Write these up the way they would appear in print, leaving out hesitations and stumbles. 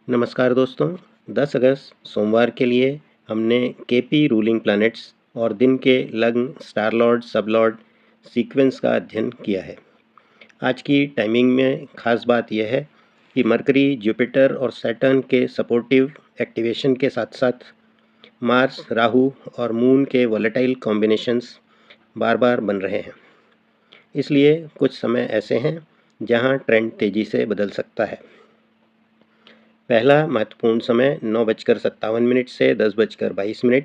नमस्कार दोस्तों। 10 अगस्त सोमवार के लिए हमने केपी रूलिंग प्लैनेट्स और दिन के लग्न स्टार लॉर्ड सब लॉर्ड सीक्वेंस का अध्ययन किया है। आज की टाइमिंग में खास बात यह है कि मरकरी, जुपिटर और सैटर्न के सपोर्टिव एक्टिवेशन के साथ साथ मार्स, राहु और मून के वोलेटाइल कॉम्बिनेशंस बार बार बन रहे हैं। इसलिए कुछ समय ऐसे हैं जहां ट्रेंड तेज़ी से बदल सकता है। पहला महत्वपूर्ण समय 9:57 से 10:22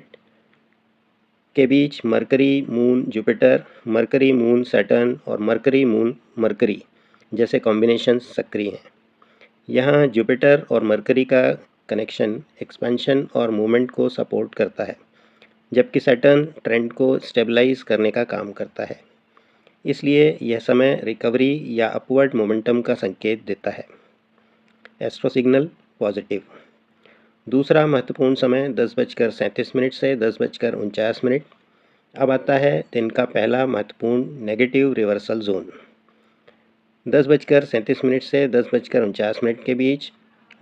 के बीच Mercury moon Jupiter, Mercury moon Saturn और मरकरी मून मरकरी जैसे कॉम्बिनेशन सक्रिय हैं। यहाँ जुपिटर और मरकरी का कनेक्शन एक्सपेंशन और मूवमेंट को सपोर्ट करता है, जबकि सैटर्न ट्रेंड को स्टेबलाइज करने का काम करता है। इसलिए यह समय रिकवरी या अपवर्ड मोमेंटम का संकेत देता है। Astro signal positive. दूसरा महत्वपूर्ण समय 10:37 से 10:49। अब आता है दिन का पहला महत्वपूर्ण नेगेटिव रिवर्सल जोन। 10:37 से 10:49 के बीच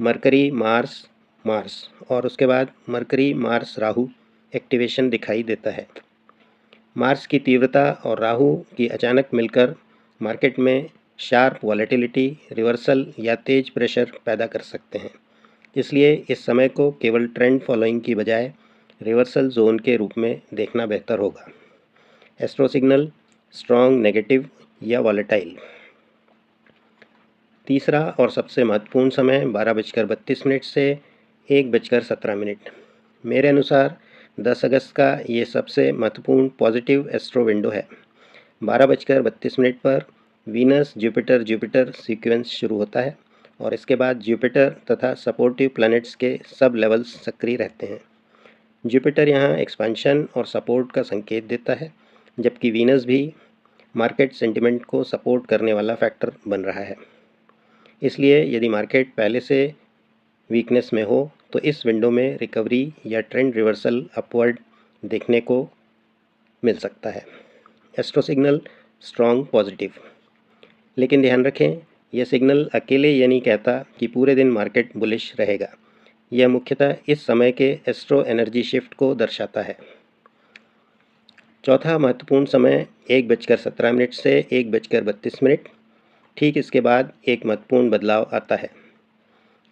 मरकरी मार्स मार्स और उसके बाद मरकरी मार्स राहु एक्टिवेशन दिखाई देता है। मार्स की तीव्रता और राहु की अचानक मिलकर मार्केट में शार्प वॉलेटिलिटी, रिवर्सल या तेज प्रेशर पैदा कर सकते हैं। इसलिए इस समय को केवल ट्रेंड फॉलोइंग की बजाय रिवर्सल जोन के रूप में देखना बेहतर होगा। एस्ट्रो सिग्नल स्ट्रॉन्ग नेगेटिव या वॉलेटाइल। तीसरा और सबसे महत्वपूर्ण समय 12:32 से 1:17। मेरे अनुसार 10 अगस्त का ये सबसे महत्वपूर्ण पॉजिटिव एस्ट्रो विंडो है। 12:32 पर वीनस जुपिटर जुपिटर सीक्वेंस शुरू होता है और इसके बाद जुपिटर तथा सपोर्टिव प्लैनेट्स के सब लेवल्स सक्रिय रहते हैं। जुपिटर यहाँ एक्सपेंशन और सपोर्ट का संकेत देता है, जबकि वीनस भी मार्केट सेंटिमेंट को सपोर्ट करने वाला फैक्टर बन रहा है। इसलिए यदि मार्केट पहले से वीकनेस में हो तो इस विंडो में रिकवरी या ट्रेंड रिवर्सल अपवर्ड देखने को मिल सकता है। Astro signal strong positive. लेकिन ध्यान रखें, यह सिग्नल अकेले ये नहीं कहता कि पूरे दिन मार्केट बुलिश रहेगा। यह मुख्यतः इस समय के एस्ट्रो एनर्जी शिफ्ट को दर्शाता है। चौथा महत्वपूर्ण समय 1:17 से 1:32। ठीक इसके बाद एक महत्वपूर्ण बदलाव आता है।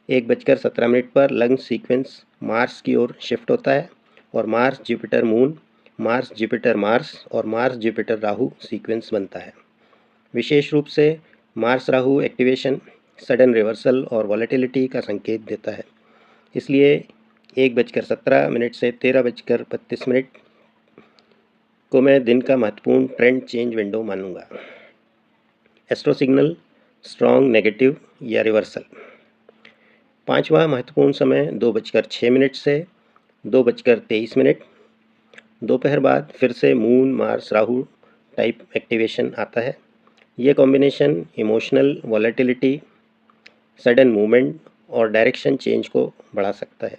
1:17 पर लग्न सीक्वेंस मार्स की ओर शिफ्ट होता है और Mars Jupiter moon, Mars Jupiter Mars और मार्स जुपिटर राहु सीक्वेंस बनता है। विशेष रूप से Mars Rahu activation sudden reversal और वॉलेटिलिटी का संकेत देता है। इसलिए 1:17 से 13:32 को मैं दिन का महत्वपूर्ण ट्रेंड चेंज विंडो मानूंगा। एस्ट्रो सिग्नल स्ट्रॉन्ग नेगेटिव या रिवर्सल। पांचवा महत्वपूर्ण समय 2:06 से 2:23। दोपहर बाद फिर से moon Mars Rahu type activation आता है। यह combination emotional volatility, sudden movement और डायरेक्शन चेंज को बढ़ा सकता है।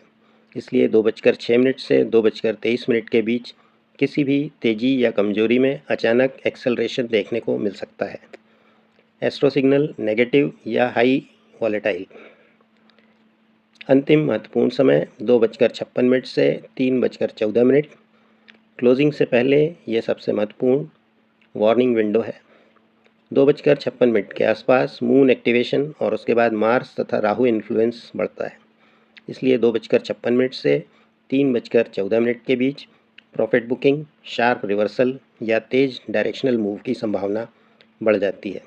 इसलिए 2:06 से 2:23 के बीच किसी भी तेज़ी या कमजोरी में अचानक एक्सेलरेशन देखने को मिल सकता है। एस्ट्रो सिग्नल नेगेटिव या हाई वॉलेटाइल। अंतिम महत्वपूर्ण समय 2:56 से 3:14। क्लोजिंग से पहले यह सबसे महत्वपूर्ण वार्निंग विंडो है। 2:56 के आसपास मून एक्टिवेशन और उसके बाद मार्स तथा राहु इन्फ्लुएंस बढ़ता है। इसलिए 2:56 से 3:14 के बीच प्रॉफिट बुकिंग, शार्प रिवर्सल या तेज डायरेक्शनल मूव की संभावना बढ़ जाती है।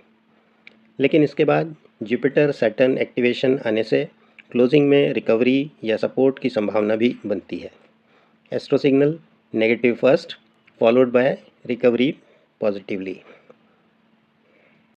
लेकिन इसके बाद जुपिटर सैटर्न एक्टिवेशन आने से क्लोजिंग में रिकवरी या सपोर्ट की संभावना भी बनती है। Astro signal negative first followed by recovery positively.